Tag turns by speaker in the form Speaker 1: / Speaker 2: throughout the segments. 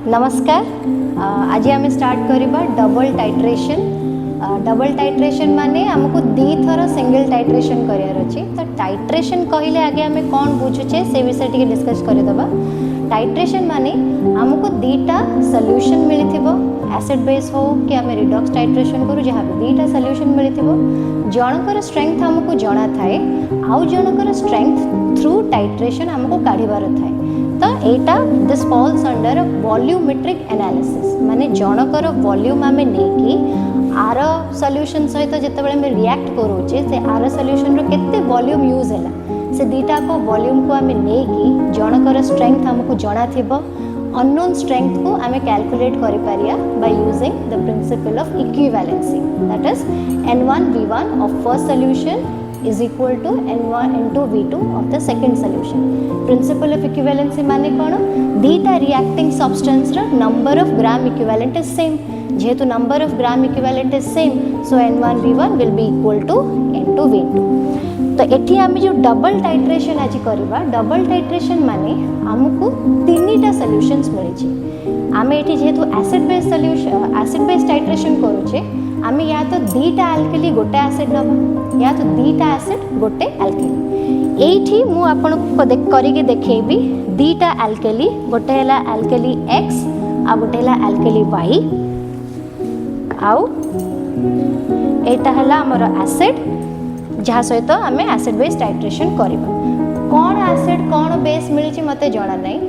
Speaker 1: नमस्कार। आज आम स्टार्ट करवा डबल टाइट्रेशन। डबल टाइट्रेशन माने आमको दी थर सिंगल टाइट्रेशन करार अच्छी। तो टाइट्रेशन कहले आगे आम कौन बुझुचे से विषय टी डिस्कस करदे। टाइट्रेशन माने आमको दीटा सॉल्यूशन मिली एसिड बेस हो कि आम रिडक्स टाइट्रेशन करूँ जहाँ भी दीटा सॉल्यूशन मिली जनकर स्ट्रेंथ आमको जना थाए आउ जनकर स्ट्रेंथ थ्रू टाइट्रेशन आमको काढ़ार थाए। तो एटा this falls under volumetric analysis माने जनकर वॉल्यूम आम नहीं आर सॉल्यूशन सहित जितेबाला आम रिएक्ट करोचे से आर सॉल्यूशन रो केते वॉल्यूम यूज है से दीटा को वॉल्यूम को आम नहीं जनकर स्ट्रेंथ आमको जना थिबो अननोन स्ट्रेंथ को आम कैलकुलेट करि Pariya by using the principle of equivalency that is N1V1 of first solution is equal to N2V2 of the second solution. Principle of equivalency माने कौन दीटा reacting substance रा number of gram equivalent is same जेहेतु number of gram equivalent is same so N1V1 will be equal to N2V2. तो एठी आम जो double titration आज करवा डबल टाइट्रेशन माने आमको तीनटा सॉल्यूशंस मिली आम एठी जेहेतु acid base solution acid base titration करूचे आम या तो दीटा आल्कली गोटे एसिड नबा या तो दीटा एसिड गोटे आल्कली एठी मु आपन को करिके देखैबी दीटा आल्कली गोटे हैला आल्कली X आ गोटे हैला आल्कली Y आउ एटा हैला हमर एसिड जहाँ सहित आम एसिड बेस टाइट्रेशन करवा कौन एसिड कौन बेस मिली मते जाना नहीं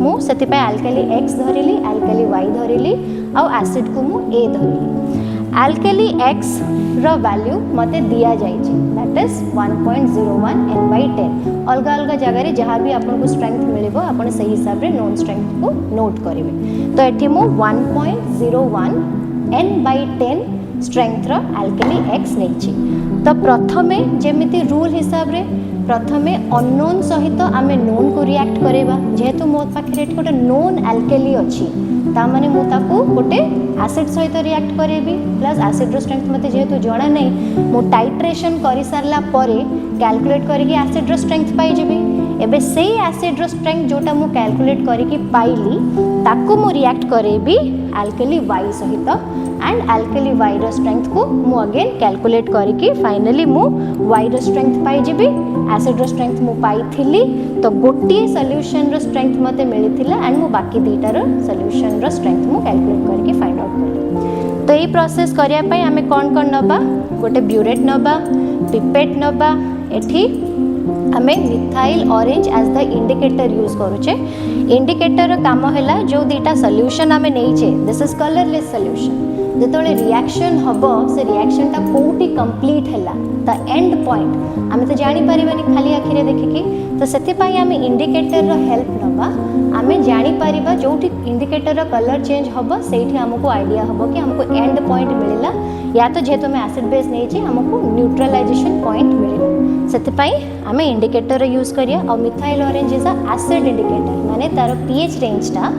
Speaker 1: मु से आल्कली X धरिली आल्कली Y धरिली आउ एसिड को मु A धरिली alkali X row value मते दिया जाइए दैट इज 1.01 N/10 अलग अलग जगह जहाँ भी आपको स्ट्रेंथ मिलिबो आपण सही हिसाब रे नोन स्ट्रेंथ को नोट करेंगे। तो एठी मु 1.01 N/10 स्ट्रेंथ रो आल्कली X नहीं। तो प्रथमे जेमिति रूल हिसाब रे प्रथमे अननोन सहित आमे नोन को रिएक्ट करेबा जेहेतु मो पाखे गोटे नोन आल्कली अच्छी तामाने मु ताको गोटे एसिड सहित रिएक्ट करेबी प्लस एसिड रो स्ट्रेंथ मते जेहेतु जणा नहीं मु टाइट्रेशन करि सारला परे कैलकुलेट करिके एसिड रो स्ट्रेंथ पाई जेबी एबे सेही एसिड रो स्ट्रेंथ जोटा मु कैलकुलेट करिके पाइली ताको मु रिएक्ट करेबी आल्कली Y सहित and alkali Y row strength को मु अगेन कैलकुलेट करिके फाइनली मु Y रो स्ट्रेंथ पाई जेबी एसिड रो स्ट्रेंथ मु पाई थिली तो गोटे सॉल्यूशन रो स्ट्रेंथ मते मिलिथिला एंड मु बाकी दीटा रो सॉल्यूशन रो स्ट्रेंथ मु कैलकुलेट करके फाइंड आउट करली। तो ये प्रोसेस करिया पई आमे कोन कोन नबा गोटे ब्यूरेट नबा पिपेट नबा एठी आमे methyl orange as the indicator use करूचे। इंडिकेटर काम हैला जो दीटा सॉल्यूशन आमे नैचे दिस इज कलरलेस सॉल्यूशन जेतोले रिएक्शन हबो से रिएक्शन ता कोठी कंप्लीट हैला द एंड पॉइंट आमे तो जानि परिबानी खाली आखिरे देखिकी तो सेति पई आमे इंडिकेटर रो हेल्प नबा आमे जानि परिबा जोठी इंडिकेटर रो कलर चेंज हबो सेठी हमको आईडिया हबो कि हमको एंड पॉइंट मिलिला या तो जेहेतु मैं एसिड बेस नैचे हमको न्यूट्रलाइजेशन पॉइंट मिलिला सेति पई आमे इंडिकेटर यूज करिया और methyl orange is a acid indicator माने तार पीएच रेंज टा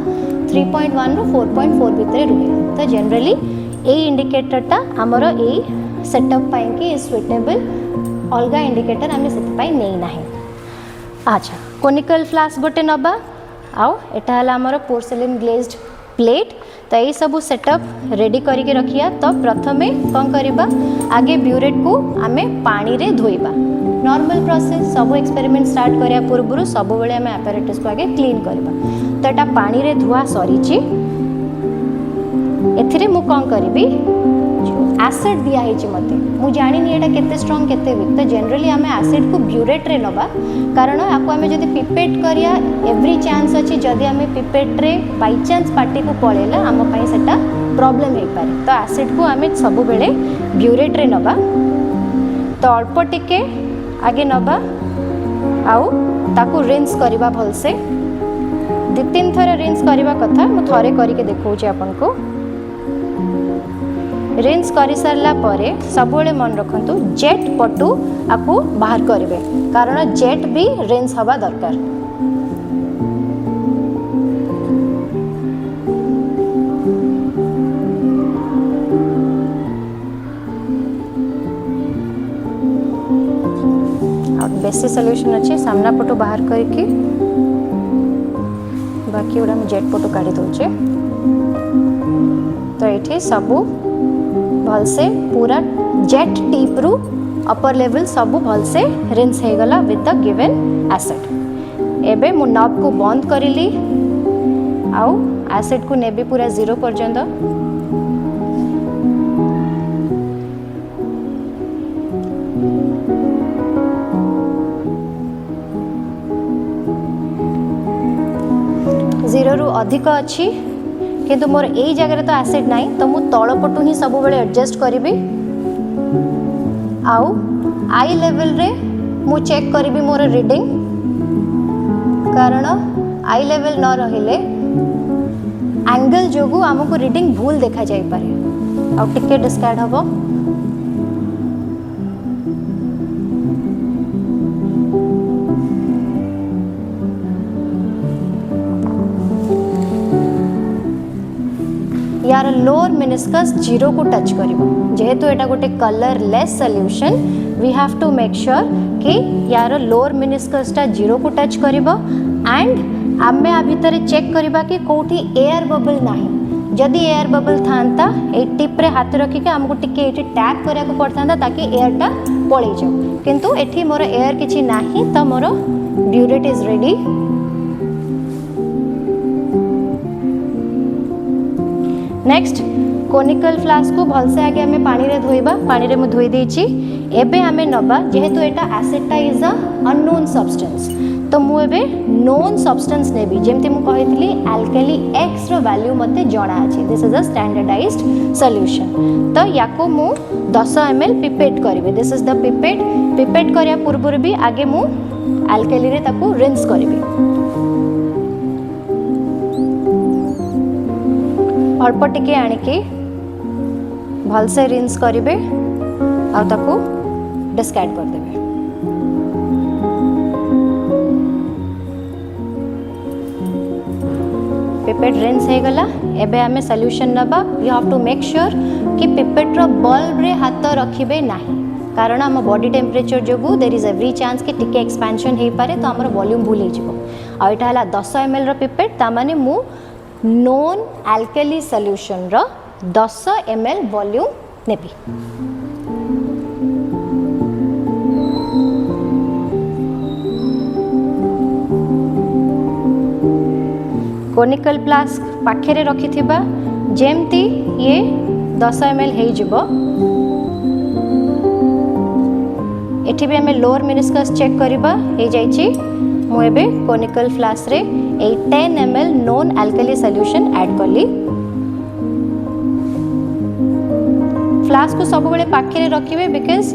Speaker 1: 3.1 रो 4.4 भितर रुहे। तो जनरली ए इंडिकेटर टा हमरो ए सेटअप पाई कि सुइटेबल अलग इंडिकेटर आमे सेति पाई नै नाही। अच्छा कोनिकल फ्लास्क गोटे नबा आउ एटा हला हमरो पोर्सिलिन ग्लेज्ड प्लेट तो ये सब सेटअप रेडी करके रखिया। तो प्रथमे कौन करिबा आगे ब्यूरेट को आमे पानी रे धोइबा नॉर्मल प्रोसेस सब एक्सपेरिमेंट स्टार्ट करिया पूर्व सब बेले आमे apparatus को आगे क्लीन करबा। तो एटा पानी रे धुआ सरीची एथिरे मु कौन करिबी एसिड दिया है मते मु जानी नहीं एटा केते स्ट्रांग केते वीक तो जनरली आमे एसिड को ब्यूरेट रे नबा कारण आको आमे जदी पिपेट करिया एवरी चांस अछि जदी आमे पिपेट रे बाय चांस पार्टी को पळेला आम पई सेटा प्रॉब्लम हे पारे। तो एसिड को आमे सब बेले ब्यूरेट रे नबा तो अल्प टिके आगे नबा आउ ताको रिंस करिबा भलसे 2-3 थर रिंस करिबा कथा मु थरे करिके देखौची आपन को रिंस कर सारा पर सब मन रखु जेट पटू आपको बाहर करेंगे कारण जेट भी रिंस हवा दरकार। बेसी सॉल्यूशन अच्छे सामना पटू बाहर करके बाकी गुड़ा जेट फोटो काढ़ी दौचे। तो ये सब भलसे पूरा जेट टिप रु अपर लेवल सब भलसे रिंस हो गला विथ द गिवन एसिड। एबे मु नब को बंद करिली आउ एसिड को नेबी पूरा 0 पर्यंत। जीरो रु अधिक अच्छी किंतु मोर यही जगह तो एसिड ना तो मु तल पटू ही सब बेले एडजस्ट करी। आउ आई लेवल रे मु चेक करी मोर रीडिंग, कारण आई लेवल न रहिले एंगल जोगु आमको रीडिंग भूल देखा जाई पारे आउ टिके डिस्कार्ड हबो। यार लोअर मेनिस्कस 0 को टच करिवो। जेहेतु एटा गोटे colourless solution we have to make sure कि यार लोअर मेनिस्कस टा 0 को टच करिवो एंड आमे आ भितर चेक करबा कि कोठी एयर बबल नाही। जदि एयर बबल थांता ए टिप रे हाथ रखी के हमको टिके एठी टैप करिया को पड़थांदा ताकि एयर टा पळै जाऊ, किंतु एठी मोर एयर किछि नाही त मोर burette is ready. Next conical flask को भलसे आगे हमें पानी रे धोइबा। पानी रे मैं धोई देछि। एबे हमें नबा जेहेतु एटा एसिड टा इज अ अननोन सब्सटेंस तो मु एबे नोन सब्सटेंस नेबी। जेमति मु कहितली अल्कली एक्स रो वैल्यू मते जणा अछि। This is a standardised solution. तो याको मु 10 ml पिपेट करिवे। This is the pipette. Pipette करिया पूर्व भी आगे मु अल्कली रे ताको रिंस करिवे। अल्प टिके आनिके भलसे रिंस करिवे आ ताको डिस्कार्ड कर देबे। पिपेट रिंस हो गला। एबे हमें सॉल्यूशन नबा। You have to make sure कि पिपेट रो बल्ब रे हाथ रखिबे नाही, कारण हम बॉडी टेम्परेचर जोगु देयर इज एवरी चांस कि टिके एक्सपेंशन हे पारे तो हमर वॉल्यूम भूल हे जिवो। आ एटा हला 10 ml रो पिपेट ता माने मु नॉन अल्कली सॉल्यूशन रो 10 ml वॉल्यूम नेबी। कोनिकल फ्लास्क पाखे रखि जेमती ये 10 ml हो जिवो। एठी भी हमें लोअर मेनिस्कस चेक करबा हे जाइछि। मु एबे कोनिकल फ्लास्क रे ए 10 ml non alkali solution add करली। फ्लास्क को सब बेले पाखे रखिबे बिकॉज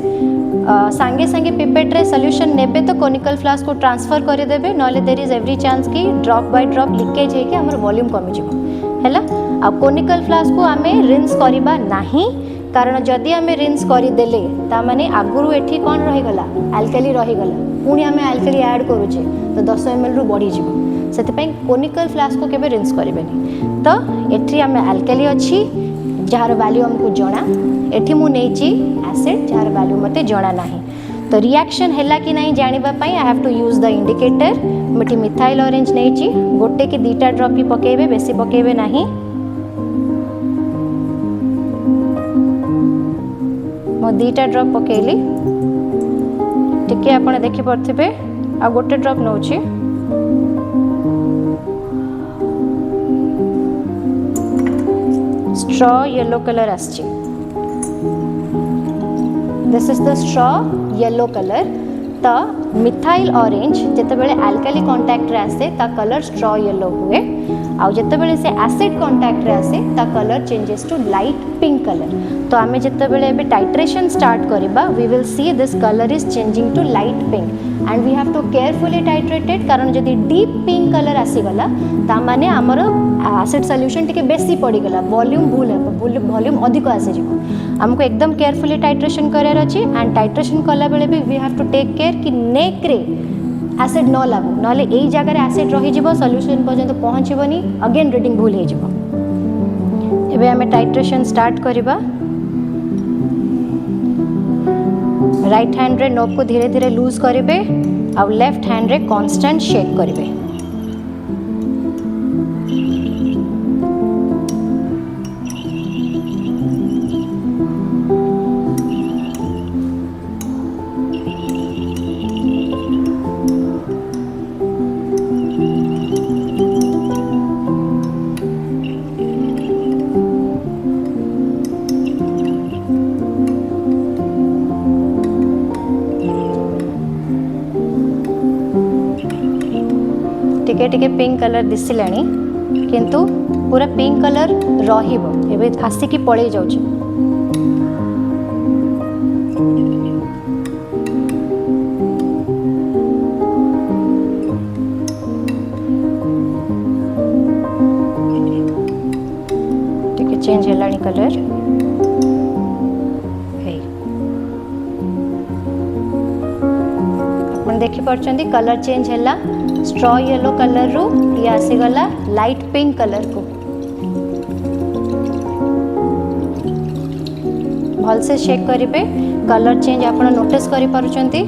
Speaker 1: सांगे सांगे पिपेट रे सॉल्यूशन नेबे तो कोनिकल फ्लास्क को ट्रांसफर कर देबे, नले देयर इज एवरी चांस कि ड्रॉप बाय ड्रॉप लीकेज हे कि हमर वॉल्यूम कमी जिवो हैला। आ कोनिकल फ्लास्क को आमे रिंस करिबा नाही, कारण जदि आमे रिंस करि देले ता माने आगुरु एठी कोन रहि गला अल्कली रहि गला, पुनी आमे अल्कली ऐड करूचे तो 10 ml रु बढ़ी जिवो। सेति पई कोनिकल फ्लास्क को केबे रिंस करिबेनी। तो एठी आमे अल्कली अछि जार वैल्यू हमको जणा, एठी मु नेची एसिड जार वैल्यू मते जणा नाही। तो रिएक्शन हैला कि नहीं जानिबा पई I have to use the indicator. मिठी मिथाइल ऑरेंज नेची गोटे कि दीटा ड्रॉप ही पकेबे, बेसी पकेबे नाही। मो दीटा ड्रॉप पकेली टिके आपण देखि परथिबे। आ गोटे ड्रॉप नउची स्ट्रॉ येलो कलर आछि। This is the straw yellow colour. तो मिथाइल ऑरेंज जिते बेले अल्कली कांटेक्ट रे आसे ता कलर स्ट्रॉ येलो हुए। आउ जिते बेले से एसिड कांटेक्ट रे आसे ता colour changes to light pink colour. तो आमे जिते बेले एबे टाइट्रेशन स्टार्ट करिबा we will see this colour is changing to light pink and we have to carefully titrate it, कारण जदि डीप पिंक कलर आसी गला ता माने हमर एसिड सॉल्यूशन टिके बेसी पड़ी गला, वॉल्यूम भूल है, वॉल्यूम अधिक आसी जिवो। हमको एकदम केयरफुली टाइट्रेशन करार अछि एंड टाइट्रेशन कला बेले भी we have to take care कि नेक रे एसिड न लागू, नले एई जगह एसिड रहि जिवो सॉल्यूशन पर्यंत पहुंचबनी, अगेन रीडिंग भूल हे जिवो। एबे हमें टाइट्रेशन स्टार्ट करिबा। राइट हैंड रे नोब को धीरे धीरे लूज करिवे आ लेफ्ट हैंड रे कांस्टेंट शेक करिवे। टिके टिके पिंक कलर दिसिलानी किंतु पूरा पिंक कलर रहिबो एबे आसिकी पळै जाउछ। टिके चेंज हेलानी कलर देखि पार्चंदी कलर चेंज हैला स्ट्रॉ येलो कलर रू ये आसीगला लाइट पिंक कलर को भल से चेक करिवे कलर चेंज आपण नोटिस करि पारुचंती।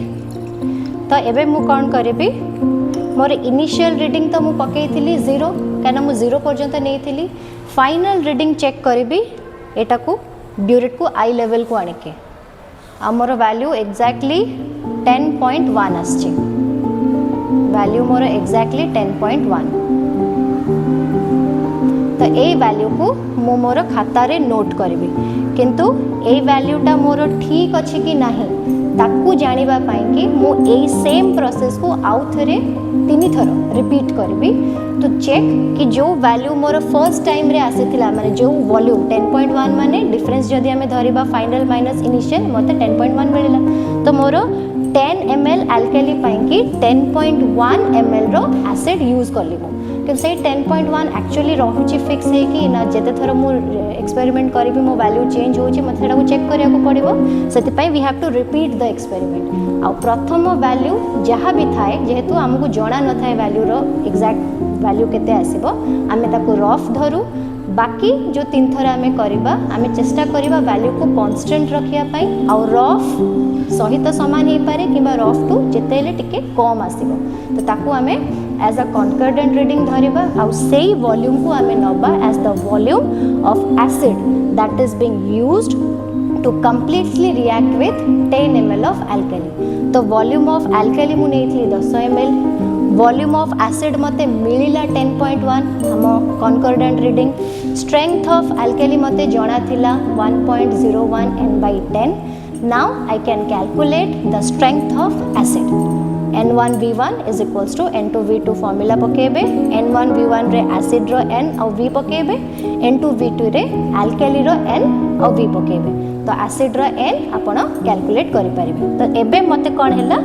Speaker 1: तो एबे मु कोन करिबी मोर इनिशियल रीडिंग तो मु पकेइथिली 0 काना मु 0 पर्यंत नेइथिली फाइनल रीडिंग चेक करिबी एटा को ड्यूरेट को आई लेवल को आनिके हमर वैल्यू एग्जैक्टली 10.1 आछि वैल्यू मोर एग्जैक्टली 10.1। तो ए वैल्यू को मु मोर खाता रे नोट करबी किंतु ए वैल्यूटा मोर ठीक अछि कि नाही ताकू जानिबा पाई कि मु ए सेम प्रोसेस को आउ थरे 3 थर रिपीट करबी तो चेक कि जो वैल्यू मोर फर्स्ट टाइम रे आसीथिला माने जो वॉल्यूम 10.1 माने डिफरेंस जदि हमें धरिबा फाइनल माइनस इनिशियल मते 10.1 मिलिला तो मोर 10 ml अल्काली पाई कि 10.1 ml रो एसिड यूज करली मु कि से 10.1 एक्चुअली रहुची फिक्स है कि ना जते थर मु एक्सपेरिमेंट करबी मो वैल्यू चेंज होची मते सेटा को चेक करिया को पड़िबो सेति पई we have to repeat the experiment. आ प्रथम वैल्यू जहाँ भी थाए जेहेतु हमको जणा न थाए वैल्यू रो एग्जैक्ट वैल्यू केते आसीबो आमे ताको रफ धरू बाकी जो 3 थर आमे करिबा आमे चेष्टा करिबा वैल्यू को कांस्टेंट रखिया पई आ रफ सहित समान हे पारे किबा रफ टू जेतेले टिके कम आसीबो तो ताको आमे एज अ कॉन्कर्डेंट रीडिंग धरिबा आ सेही वॉल्यूम को आमे नबा as the volume of acid that is being used to completely react with 10 ml of alkali. तो वॉल्यूम ऑफ अल्काली मु नेथि 10 ml वॉल्यूम ऑफ एसिड मते मिलिला 10.1 हम concordant reading strength of alkali मते जणा थिला 1.01 n/10। Now I can calculate the strength of acid n1v1 is equals to n2v2 formula पकेबे n1v1 रे एसिड रो n और v पकेबे n2v2 रे अल्काली रो n और v पकेबे तो एसिड रो n आपण कैलकुलेट करि परिबे। तो एबे मते कोन हैला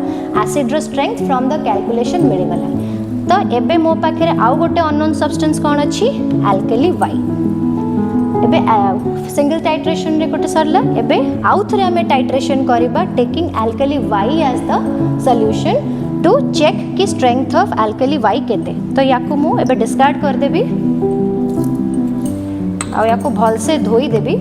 Speaker 1: एसिड रो स्ट्रेंथ फ्रॉम द कैलकुलेशन मिल गला। तो एबे मो पाखे आउ गोटे अननोन सब्सटेंस कोन अछि अल्काली y एबे सिंगल टाइट्रेशन रे गोटे सरला एबे आउ थरे हमें टाइट्रेशन करिबा taking alkali y as the solution to check कि स्ट्रेंथ ऑफ अल्काली y केते। तो याको मु एबे डिस्कार्ड कर देबी आ याको भल से धोई देबी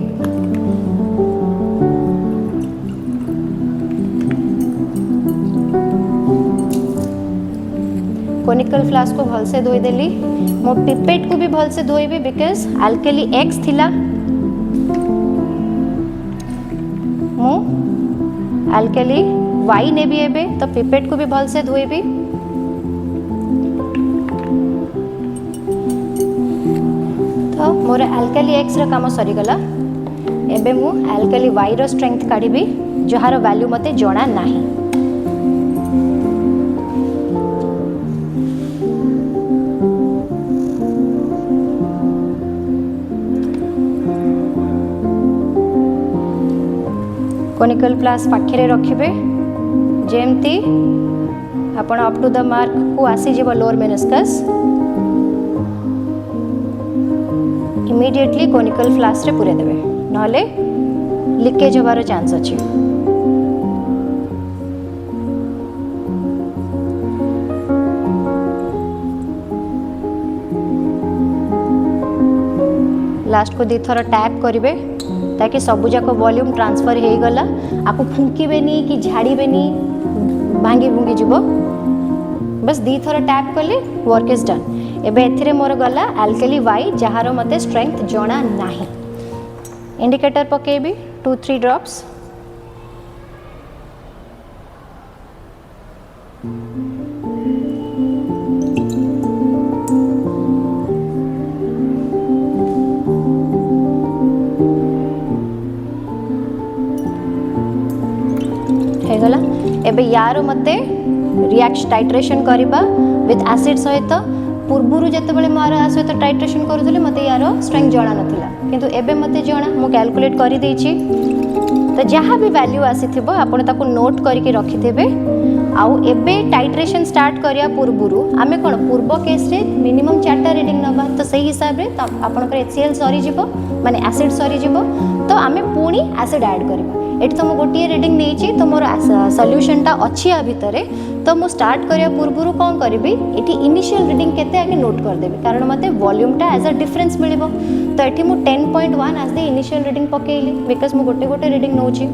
Speaker 1: कोनिकल फ्लास्क को भल से धोई देली मो पिपेट को भी भल से धोईबी बिकॉज अल्काली x थिला मो अल्काली y ने भी एबे तो पिपेट को भी भल से धोईबी। तो मोर अल्काली x रो काम सरी गला एबे मु अल्काली y रो स्ट्रेंथ काढिबी जहार वैल्यू मते जणा नाही। कोनिकल फ्लास्क पाखे रखिबे जेमती आपण अप टू द मार्क को आसी जेबो lower meniscus immediately conical flask रे पुरे देबे नहले लीकेज होबार चांस अछि। लास्ट को 2 थर टैप करिवे ताकि सबू जाक वॉल्यूम ट्रांसफर हो गला आपको फुंकीबेनी कि झाड़ीबेनी भांगी भुंगी जीव बस 2 थर टैप कले वर्क इज डन। एबे एथिरे मोर गला अल्काली y जहार मते स्ट्रेंथ जणा नाही इंडिकेटर पकेबी 2-3 ड्रॉप्स गला। एबे यार मते रिएक्शन टाइट्रेशन करिबा विथ एसिड सहित पूर्व जितेबाला मोर आ सहित टाइट्रेशन करूली मत यार स्ट्रेंथ जना नाला किंतु एबे मते जना मु कैलकुलेट कर देछि तो जहाँ भी वैल्यू आसी आपण ताको नोट करके रखिथे आउ एबे टाइट्रेशन स्टार्ट करिया पूर्व आमे कोन पूर्व केस रे मिनिमम 4टा रीडिंग नबा तो सही हिसाब रे आपण पर HCl सरी जिवो माने एसिड सरी जिवो तो आमे पुणी एसिड ऐड करबा एठी तो मु गोटिए रीडिंग नेछि तो मोर सॉल्यूशन टा अछि आ भितरे तो मु स्टार्ट करिया पूर्व कोन करबी एठी इनिशियल रीडिंग केते आगे नोट कर देबी कारण मते वॉल्यूम टा एज अ डिफरेंस मिलिबो तो एठी मु 10.1 एज द इनिशियल रीडिंग पकेइली बिकॉज़ मु गोटे रीडिंग नौछि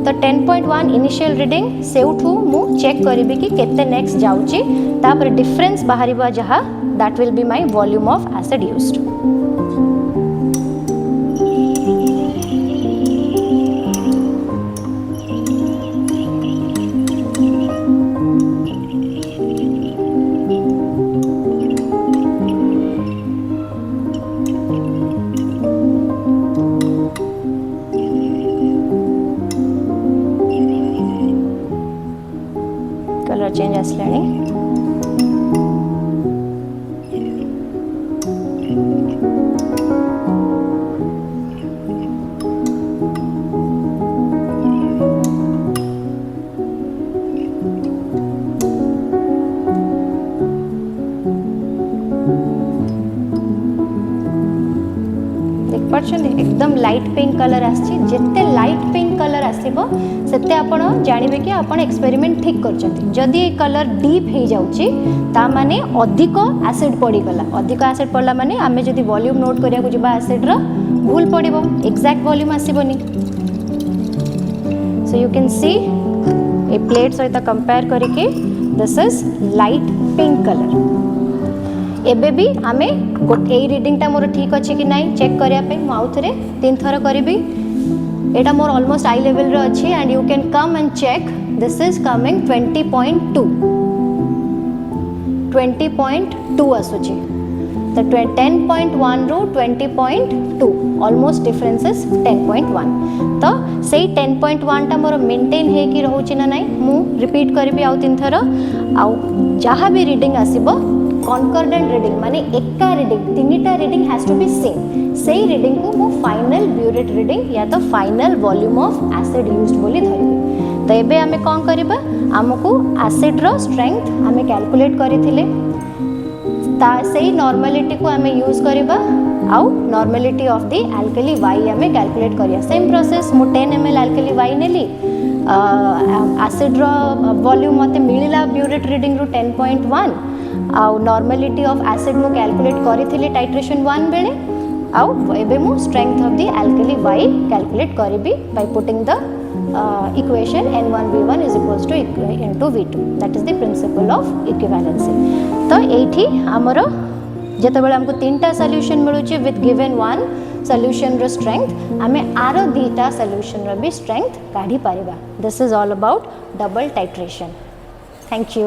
Speaker 1: तो 10.1 इनिशियल रीडिंग सेउठू मु चेक करबी कि केते नेक्स्ट जाउछि तापर डिफरेंस बाहरिबा जहा that will be my volume of acid used colour change आसलानी एकदम लाइट पिंक कलर आछि जेते लाइट पिंक कलर आसीबो सेते आपण जानिबे कि आपण एक्सपेरिमेंट ठीक करछथि जदि ए कलर डीप हे जाउची ता माने अधिक एसिड पड़ी गला अधिक एसिड पड़ला माने आमे जदि वॉल्यूम नोट करिया को जिबा एसिड रो भूल पड़िबो एक्जेक्ट वॉल्यूम आसीबोनी so you can see a plate सहित कंपेयर करके this is light pink colour एबे भी आमे गोटे रीडिंग टा मोर ठीक अच्छे कि नहीं चेक करिया पे मु आउ थरे 3 थर करिबी एटा मोर ऑलमोस्ट आई लेवल रे अच्छी and you can come and check this is coming 20.2 आसुची तो 10.1 रो 20.2 ऑलमोस्ट डिफरेंस इज 10.1 तो सेही 10.1 टा मोर मेंटेन हे कि रहउची ना नहीं मु रिपीट करबी आउ 3 थर आउ जहाँ भी रीडिंग आसीबो कॉन्कॉर्डेंट रीडिंग माने एका रीडिंग तीनटा reading has to be same सेही रीडिंग को मु फाइनल ब्यूरेट रीडिंग या तो final volume of acid used बोली धरिबी तो एबे आमे कोन करबा हमको एसिड रो स्ट्रेंथ आमे कैलकुलेट करिथिले ता सेही नॉर्मलिटी को आमे यूज करबा आउ normality of the alkali Y आमे कैलकुलेट करिया सेम प्रोसेस मु 10 ml अल्कली वाई नेली एसिड रो वॉल्यूम मते मिलिला ब्यूरेट रीडिंग रो 10.1 आउ नॉर्मलिटी ऑफ एसिड मु कैलकुलेट करिथिली टाइट्रेशन 1 बेले आउ एबे मु strength of the alkali Y calculate करबी by putting the equation N1V1 is equals to into V2 that is the principle of equivalency तो एठी हमरो जेतेबेले हमको तीनटा सॉल्यूशन मिलुची विथ गिवन वन सॉल्यूशन रो स्ट्रेंथ आमे आरो दीटा सॉल्यूशन रो भी स्ट्रेंथ काढी पारिबा this is all about double titration thank you